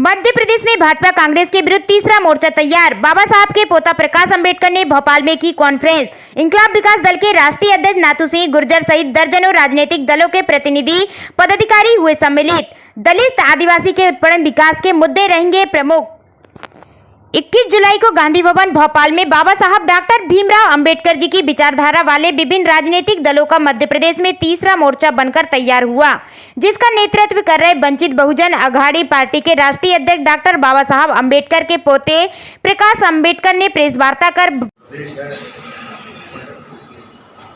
मध्य प्रदेश में भाजपा कांग्रेस के विरुद्ध तीसरा मोर्चा तैयार। बाबा साहब के पोता प्रकाश अंबेडकर ने भोपाल में की कॉन्फ्रेंस। इंकलाब विकास दल के राष्ट्रीय अध्यक्ष नाथू सिंह गुर्जर सहित दर्जनों राजनीतिक दलों के प्रतिनिधि पदाधिकारी हुए सम्मिलित। दलित आदिवासी के उत्पन्न विकास के मुद्दे रहेंगे प्रमुख। 21 जुलाई को गांधी भवन भोपाल में बाबा साहब डॉक्टर भीमराव अंबेडकर जी की विचारधारा वाले विभिन्न राजनीतिक दलों का मध्य प्रदेश में तीसरा मोर्चा बनकर तैयार हुआ, जिसका नेतृत्व कर रहे वंचित बहुजन अघाड़ी पार्टी के राष्ट्रीय अध्यक्ष डॉक्टर बाबा साहब अंबेडकर के पोते प्रकाश अंबेडकर ने प्रेस वार्ता कर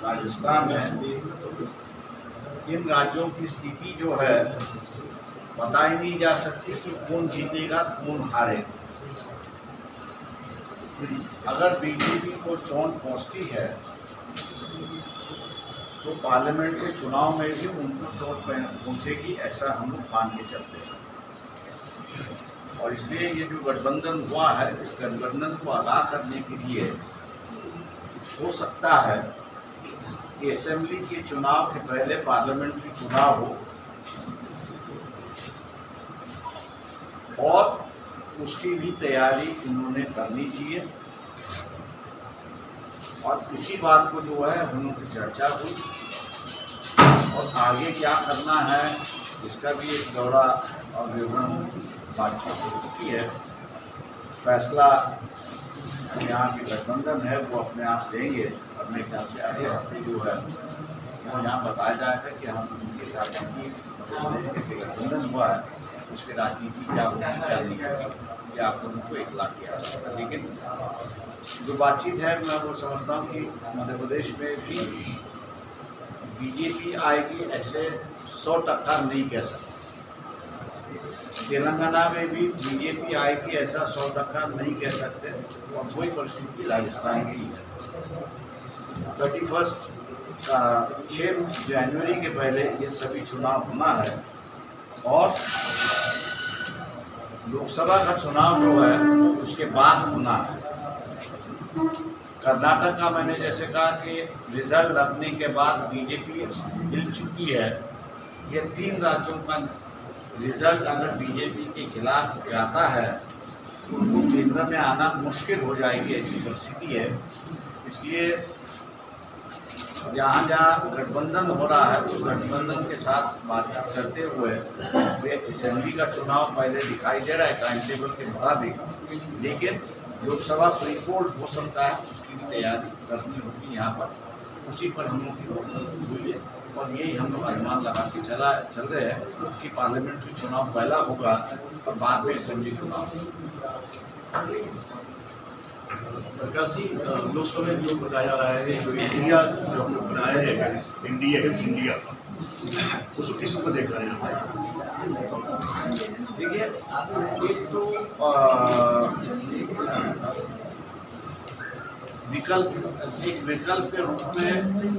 राजस्थान में इन राज्यों की स्थिति जो है बता ही नहीं जा सकती कि कौन जीतेगा कौन हारेगा। अगर बीजेपी को चोट पहुंचती है तो पार्लियामेंट के चुनाव में भी उनको चोट पहुंचेगी, ऐसा हम लोग मान के चलते हैं। और इसलिए ये जो गठबंधन हुआ है, इस गठबंधन को अदा करने के लिए हो सकता है कि असेंबली के चुनाव के पहले पार्लियामेंट्री चुनाव हो और उसकी भी तैयारी इन्होंने करनी चाहिए। और इसी बात को जो है हम लोग की चर्चा हुई और आगे क्या करना है इसका भी एक दौरा और विवरण बातचीत हो चुकी है। फैसला यहाँ के गठबंधन है वो अपने आप लेंगे। और मेरे ख्याल से अगले हफ्ते जो है वो यहाँ बताया जाएगा कि हम उनके राजनीति गठबंधन हुआ है उसके राजनीति क्या होगी क्या नहीं होगी, या आप लोगों को इतला किया जाएगा। लेकिन जो बातचीत है मैं वो समझता हूँ कि मध्य प्रदेश में भी बीजेपी आएगी ऐसे 100% नहीं कह सकते। तेलंगाना में भी बीजेपी आएगी ऐसा 100% नहीं कह सकते। और वही परिस्थिति राजस्थान की है। 31 6 जनवरी के पहले ये सभी चुनाव होना है और लोकसभा का चुनाव जो है उसके बाद होना है। कर्नाटक का मैंने जैसे कहा कि रिजल्ट लगने के बाद बीजेपी हिल चुकी है। ये 3 राज्यों का रिजल्ट अगर बीजेपी के खिलाफ जाता है तो उनको केंद्र में आना मुश्किल हो जाएगी, ऐसी परिस्थिति है। इसलिए जहाँ जहाँ गठबंधन हो रहा है उस गठबंधन के साथ बातचीत करते हुए वे असेंबली का चुनाव पहले दिखाई दे रहा है टाइम टेबल के मुताबिक, लेकिन लोकसभा प्रीपोल हो सकता है उसकी भी तैयारी करनी होगी यहाँ पर। उसी पर हम लोग की हुई है और यही हम लोग अनुमान लगा के चल रहे हैं कि पार्लियामेंट्री चुनाव पहला होगा और बाद में असेंबली चुनाव। प्रकाश जी, लोकसभा में जो बताया जा रहा है जो इंडिया जो हम लोग बनाए हैं इंडिया अगेंस्ट इंडिया, उसको किस पर देख रहे हैं? देखिए, एक तो विकल्प के रूप में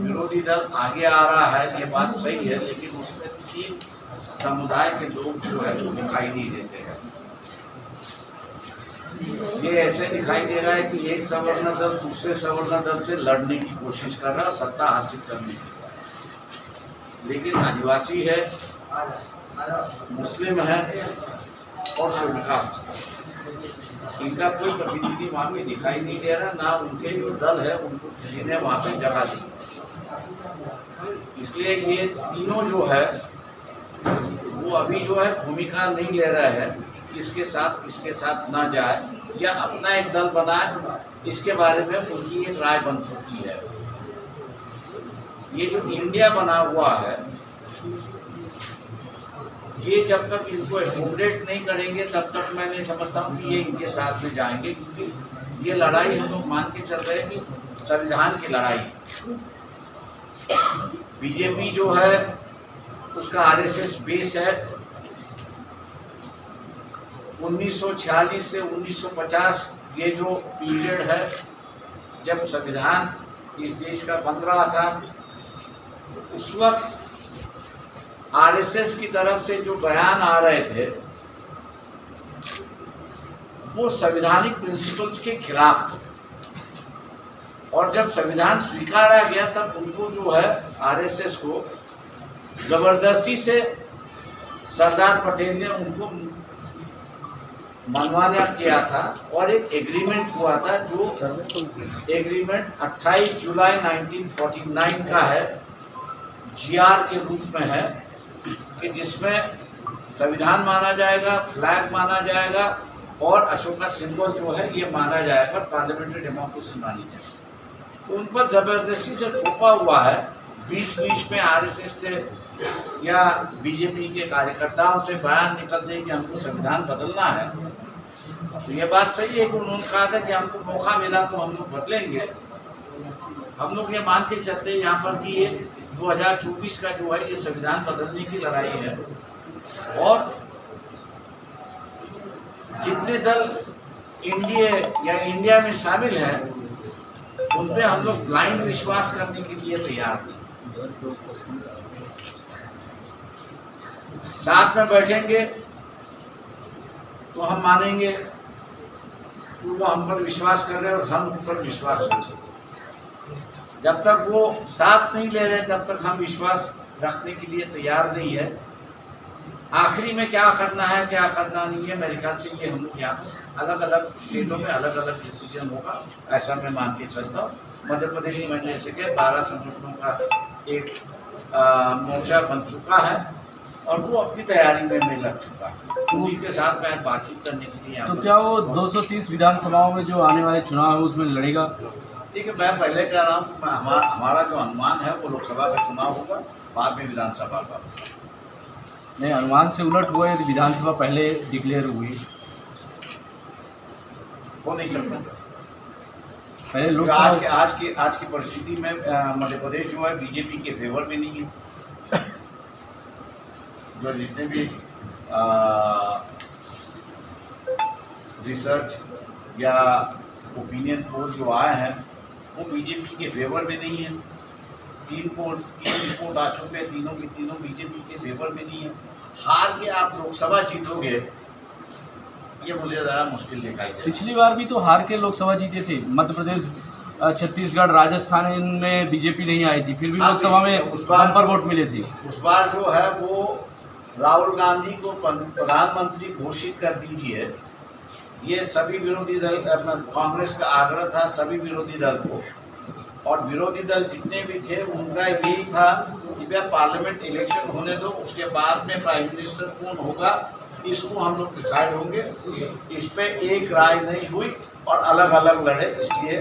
विरोधी दल आगे आ रहा है, ये बात सही है, लेकिन उसमें 3 समुदाय के लोग जो है जो दिखाई नहीं देते हैं। ये ऐसे दिखाई दे रहा है कि एक सवर्ण दल दूसरे सवर्ण दल से लड़ने की कोशिश कर रहा है, सत्ता हासिल करने की। लेकिन आदिवासी है, मुस्लिम है और शेड्यूल कास्ट, इनका कोई प्रतिनिधि वहाँ पे दिखाई नहीं दे रहा। ना उनके जो दल है उनको किसी ने वहाँ पे जगह दी। इसलिए ये तीनों जो है वो अभी जो है भूमिका नहीं ले रहा है किसके साथ ना जाए या अपना एक दल बनाए। इसके बारे में उनकी एक राय बन चुकी है। ये जो इंडिया बना हुआ है ये जब तक इनको एकोमोडेट नहीं करेंगे तब तक मैं नहीं समझता हूँ कि ये इनके साथ में जाएंगे, क्योंकि ये लड़ाई हम लोग मान के चल रहे हैं कि संविधान की लड़ाई। बीजेपी जो है उसका आरएसएस बेस है। 1946 से 1950 ये जो पीरियड है जब संविधान इस देश का बन रहा था, उस वक्त आरएसएस की तरफ से जो बयान आ रहे थे वो संवैधानिक प्रिंसिपल्स के खिलाफ थे। और जब संविधान स्वीकारा गया तब उनको जो है आरएसएस को जबरदस्ती से सरदार पटेल ने उनको मनमाना किया था और एक एग्रीमेंट हुआ था, जो एग्रीमेंट 28 जुलाई 1949 का है, जीआर के रूप में है, कि जिसमें संविधान माना जाएगा, फ्लैग माना जाएगा और अशोका सिंबल जो है ये माना जाएगा, पार्लियामेंट्री डेमोक्रेसी मानी जाएगी। तो उन पर जबरदस्ती से थोपा हुआ है, बीच बीच में आरएसएस से या बीजेपी के कार्यकर्ताओं से बयान निकलते हैं कि हमको संविधान बदलना है। तो ये बात सही है कि उन्होंने कहा था कि हमको मौका मिला तो हम लोग बदलेंगे। हम लोग ये मान के चलते हैं यहाँ पर कि ये 2024 का जो है ये संविधान बदलने की लड़ाई है, और जितने दल इंडिया में शामिल हैं उन पे हम लोग ब्लाइंड विश्वास करने के लिए तैयार नहीं। साथ में बैठेंगे तो हम मानेंगे कि वो हम पर विश्वास कर रहे हैं और हम उन पर विश्वास कर सकते। जब तक वो साथ नहीं ले रहे तब तक हम विश्वास रखने के लिए तैयार नहीं है। आखिरी में क्या करना है क्या करना नहीं है, मेरे ख्याल से ये हम लोग यहाँ अलग अलग स्टेटों में अलग अलग डिसीजन होगा, ऐसा मैं मान के चलता हूँ। मध्य प्रदेश में जैसे कि 12 संगठनों का एक मोर्चा बन चुका है और वो अपनी तैयारी में लग चुका है, उन्हीं के साथ मैं बातचीत करने के लिए। तो क्या वो 230 विधानसभाओं में जो आने वाले चुनाव है उसमें लड़ेगा? ठीक है, मैं पहले कह रहा हूँ हमारा जो अनुमान है वो लोकसभा का चुनाव होगा, बाद में विधानसभा का। नहीं, अनुमान से उलट हुआ यदि विधानसभा पहले डिक्लेयर हुई हो नहीं सकता। पहले लोकसभा आज की परिस्थिति में मध्य प्रदेश जो है बीजेपी के फेवर में नहीं है। जो जितने भी रिसर्च या ओपिनियन पोल जो आए हैं वो बीजेपी के फेवर में नहीं है। तीन रिपोर्ट आ चुके हैं, तीनों बीजेपी के फेवर में नहीं है। हार के आप लोकसभा जीतोगे ये मुझे ज़्यादा मुश्किल दिखाई दे। पिछली बार भी तो हार के लोकसभा जीते थे, मध्य प्रदेश, छत्तीसगढ़, राजस्थान, इनमें बीजेपी नहीं आई थी, फिर भी लोकसभा में बम्पर वोट मिले थे। उस बार जो है वो राहुल गांधी को प्रधानमंत्री घोषित कर दीजिए, ये सभी विरोधी दल, कांग्रेस का आग्रह था सभी विरोधी दल को, और विरोधी दल जितने भी थे उनका यही था कि भैया पार्लियामेंट इलेक्शन होने दो, उसके बाद में प्राइम मिनिस्टर कौन होगा इसको हम लोग डिसाइड होंगे। इस पे एक राय नहीं हुई और अलग अलग लड़े, इसलिए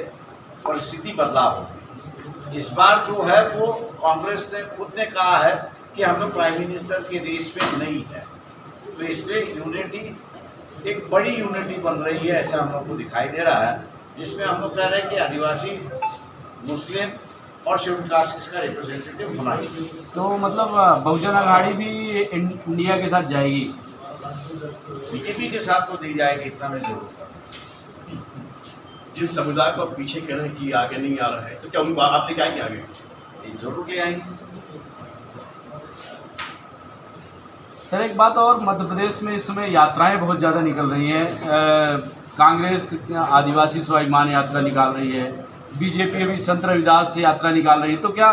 परिस्थिति बदलाव हो। इस बार जो है वो कांग्रेस ने खुद ने कहा है कि हम लोग प्राइम मिनिस्टर के रेस में नहीं है, तो इसलिए यूनिटी, एक बड़ी यूनिटी बन रही है ऐसा हम लोग को दिखाई दे रहा है, जिसमें हम लोग कह रहे हैं कि आदिवासी, मुस्लिम और शेड्यूल कास्ट का रिप्रेजेंटेटिव होना चाहिए। तो मतलब बहुजन अघाड़ी भी इंडिया के साथ जाएगी, बीजेपी के साथ तो दी जाएगी, इतना मैं जरूर कहूँ। जिन समुदाय को आप पीछे कह रहे हैं कि आगे नहीं आ रहा है, तो क्या उनको आप लेके आएंगे आगे? जरूर ले आएंगे। सर एक बात और, मध्य प्रदेश में इस समय यात्राएं बहुत ज़्यादा निकल रही हैं। कांग्रेस आदिवासी स्वाभिमान यात्रा निकाल रही है, बीजेपी अभी संत रविदास से यात्रा निकाल रही है। तो क्या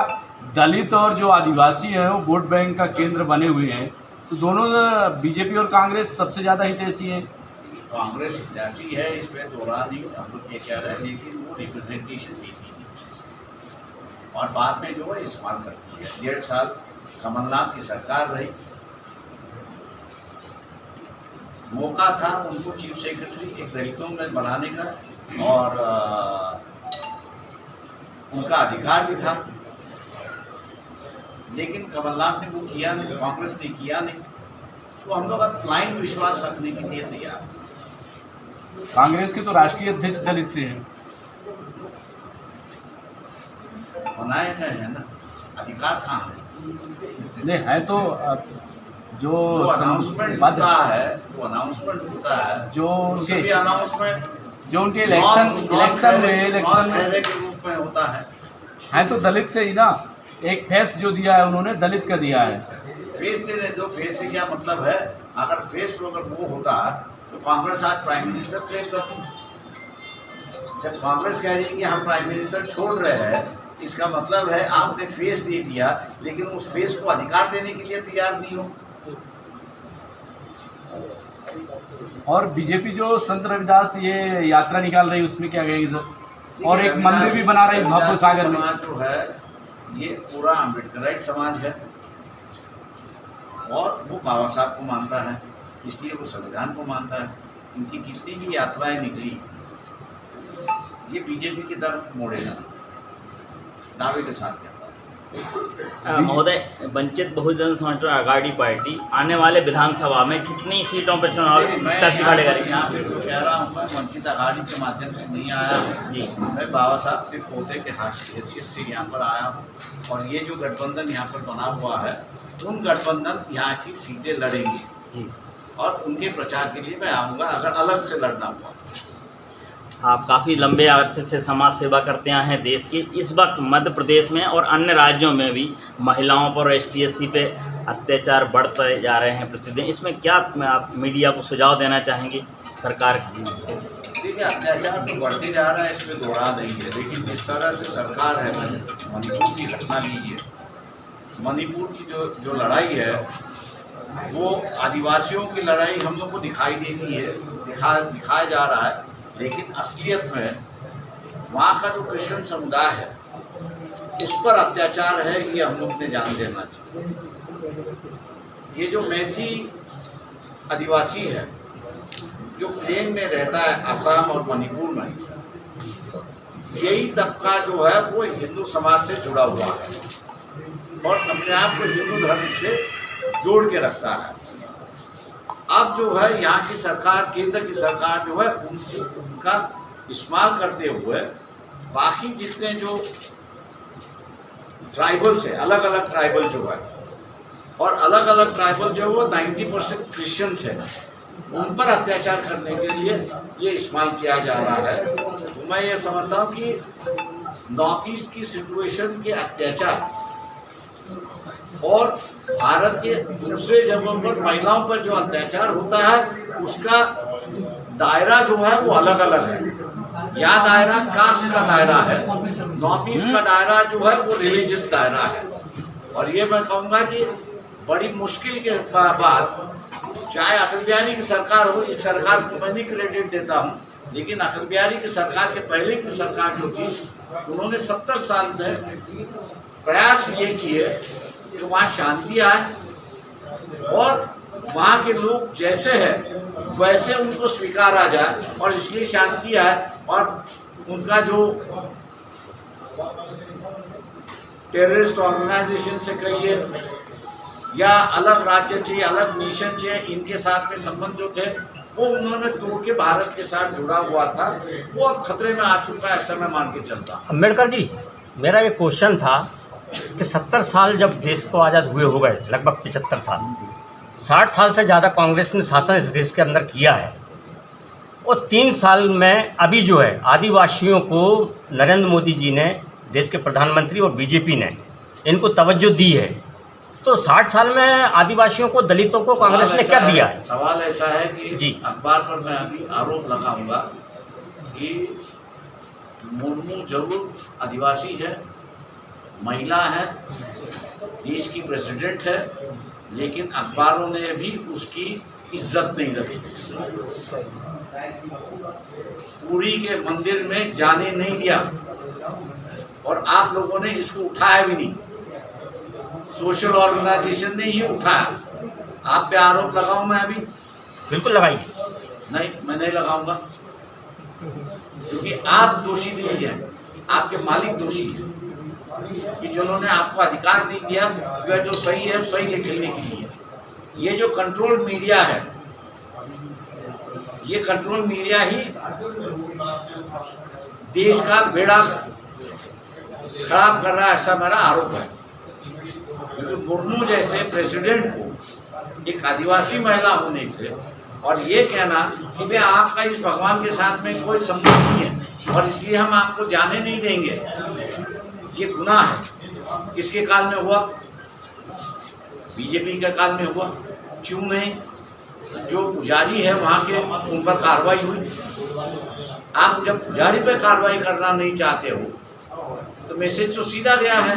दलित और जो आदिवासी हैं वो वोट बैंक का केंद्र बने हुए हैं, तो दोनों बीजेपी और कांग्रेस सबसे ज़्यादा हितैषी है? कांग्रेस हितैषी है, इसमें दोहरा नहीं, हम लोग ये कह रहे हैं, लेकिन वो रिप्रेजेंटेशन देती नहीं और बाद में जो है इस्तेमाल करती है। 1.5 साल कमलनाथ की सरकार रही, मौका था उनको चीफ सेक्रेटरी एक दलितों में बनाने का और उनका अधिकार भी था, लेकिन कमलनाथ ने वो किया नहीं, कांग्रेस ने किया नहीं, तो हम लोग अब ब्लाइंड विश्वास रखने के लिए तैयार हैं। कांग्रेस के तो राष्ट्रीय अध्यक्ष दलित से हैं। बनाए गए हैं ना, अधिकार कहाँ है? नहीं है तो जो अनाउंसमेंट होता है, वो अनाउंसमेंट होता है, जो उनके अनाउंसमेंट जो उनके इलेक्शन पहले के रूप में होता है तो दलित से ही ना। एक फेस जो दिया है उन्होंने दलित का दिया है। फेस देने दो, फेस से क्या मतलब है? अगर फेस अगर वो होता तो कांग्रेस आज प्राइम मिनिस्टर क्लेम करती। जब कांग्रेस कह रही है कि हम प्राइम मिनिस्टर छोड़ रहे हैं, इसका मतलब है आपने फेस दे दिया, लेकिन उस फेस को अधिकार देने के लिए तैयार नहीं हो। और बीजेपी जो संत रविदास ये यात्रा निकाल रही है उसमें क्या कहेंगे सर? और एक मंदिर भी बना रही है भागवत सागर में। समाज जो है ये पूरा अम्बेडकराइट समाज है और वो बाबा साहब को मानता है, इसलिए वो संविधान को मानता है। इनकी कितनी भी यात्राएं निकली ये बीजेपी की तरफ मोड़ेगा, दावे के साथ कहता है। महोदय, वंचित बहुजन समाज आघाड़ी पार्टी आने वाले विधानसभा में कितनी सीटों पर चुनाव कैसे खड़े करेगी? यहाँ पे तो कह रहा हूँ मैं वंचित आघाड़ी के माध्यम से नहीं आया हूँ जी, मैं बाबा साहब के पोते के हैसियत से यहाँ पर आया हूँ और ये जो गठबंधन यहाँ पर बना हुआ है उन गठबंधन यहाँ की सीटें लड़ेंगे जी, और उनके प्रचार के लिए मैं आऊँगा अगर अलग से लड़ना हुआ। आप काफ़ी लंबे अरसे से समाज सेवा करते आए हैं देश की। इस वक्त मध्य प्रदेश में और अन्य राज्यों में भी महिलाओं पर और ST/SC पे अत्याचार बढ़ते जा रहे हैं प्रतिदिन। इसमें क्या आप मीडिया को सुझाव देना चाहेंगे सरकार की? देखिए अत्याचार तो बढ़ते जा रहा है, इसमें दोहरा नहीं है, लेकिन जिस तरह से सरकार है, मणिपुर की घटना लीजिए, मणिपुर की जो लड़ाई है वो आदिवासियों की लड़ाई हम लोग को दिखाई देती है, दिखाया जा रहा है, लेकिन असलियत में वहाँ का जो क्रिश्चियन समुदाय है उस पर अत्याचार है, ये हम लोग ने जान लेना चाहिए। ये जो मैथी आदिवासी है जो प्लेन में रहता है असम और मणिपुर में, यही तबका जो है वो हिंदू समाज से जुड़ा हुआ है और अपने आप को हिंदू धर्म से जोड़ के रखता है। अब जो है यहाँ की सरकार, केंद्र की सरकार जो है उनका इस्तेमाल करते हुए बाकी जितने जो ट्राइबल्स है, अलग अलग ट्राइबल जो है और अलग अलग ट्राइबल जो है वो 90% क्रिश्चियंस है, उन पर अत्याचार करने के लिए ये इस्तेमाल किया जा रहा है। तो मैं ये समझता हूँ कि नॉर्थ ईस्ट की सिचुएशन के अत्याचार और भारत के दूसरे जगहों पर महिलाओं पर जो अत्याचार होता है उसका दायरा जो है वो अलग अलग है। यह दायरा कास्ट का दायरा है, नॉर्थ ईस्ट का दायरा जो है वो रिलीजियस दायरा है। और ये मैं कहूँगा कि बड़ी मुश्किल के बाद, चाहे अटल बिहारी की सरकार हो, इस सरकार को मैं नहीं क्रेडिट देता हूँ, लेकिन अटल बिहारी की सरकार के पहले की सरकार जो थी उन्होंने 70 साल में प्रयास ये किए कि वहाँ शांति आए और वहाँ के लोग जैसे हैं वैसे उनको स्वीकारा जाए और इसलिए शांति आए और उनका जो टेररिस्ट ऑर्गेनाइजेशन से कहिए या अलग राज्य चाहिए, अलग नेशन चाहिए, इनके साथ में संबंध जो थे वो उन्होंने तोड़ के भारत के साथ जुड़ा हुआ था, वो अब खतरे में आ चुका है, ऐसा मैं मान के चलता हूँ। अम्बेडकर जी, मेरा ये क्वेश्चन था कि 70 साल जब देश को आज़ाद हुए हो गए, लगभग 75 साल, 60 साल से ज़्यादा कांग्रेस ने शासन इस देश के अंदर किया है और 3 साल में अभी जो है आदिवासियों को नरेंद्र मोदी जी ने, देश के प्रधानमंत्री और बीजेपी ने इनको तवज्जो दी है। तो 60 साल में आदिवासियों को, दलितों को कांग्रेस ने क्या दिया है? सवाल ऐसा है कि जी, अखबार पर मैं अभी आरोप लगाऊंगा कि मुर्मू जरूर आदिवासी है, महिला है, देश की प्रेसिडेंट है, लेकिन अखबारों ने भी उसकी इज्जत नहीं रखी, पुरी के मंदिर में जाने नहीं दिया और आप लोगों ने इसको उठाया भी नहीं, सोशल ऑर्गेनाइजेशन ने ये उठाया। आप पे आरोप लगाऊं मैं अभी? बिल्कुल लगाइए। नहीं, मैं नहीं लगाऊंगा, क्योंकि आप दोषी नहीं हैं, आपके मालिक दोषी हैं कि जिन्होंने आपको अधिकार नहीं दिया वह जो सही है सही लिखने के लिए। ये जो कंट्रोल मीडिया है, ये कंट्रोल मीडिया ही देश का बेड़ा खराब कर रहा है, ऐसा मेरा आरोप है। क्योंकि मुर्मू जैसे प्रेसिडेंट को एक आदिवासी महिला होने से और ये कहना कि भाई आपका इस भगवान के साथ में कोई संबंध नहीं है और इसलिए हम आपको जाने नहीं देंगे, ये गुनाह है। किसके काल में हुआ? बीजेपी के काल में हुआ। क्यों नहीं? जो पुजारी है वहाँ के, उन पर कार्रवाई हुई। आप जब पुजारी पे कार्रवाई करना नहीं चाहते हो तो मैसेज तो सीधा गया है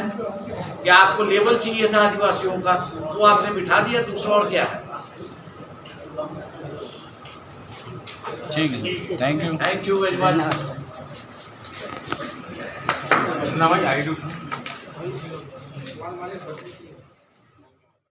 कि आपको लेवल चाहिए था आदिवासियों का, वो आपने बिठा दिया, दूसरा और क्या है। ठीक है, thank you. Thank you very much. ना भाई आई डू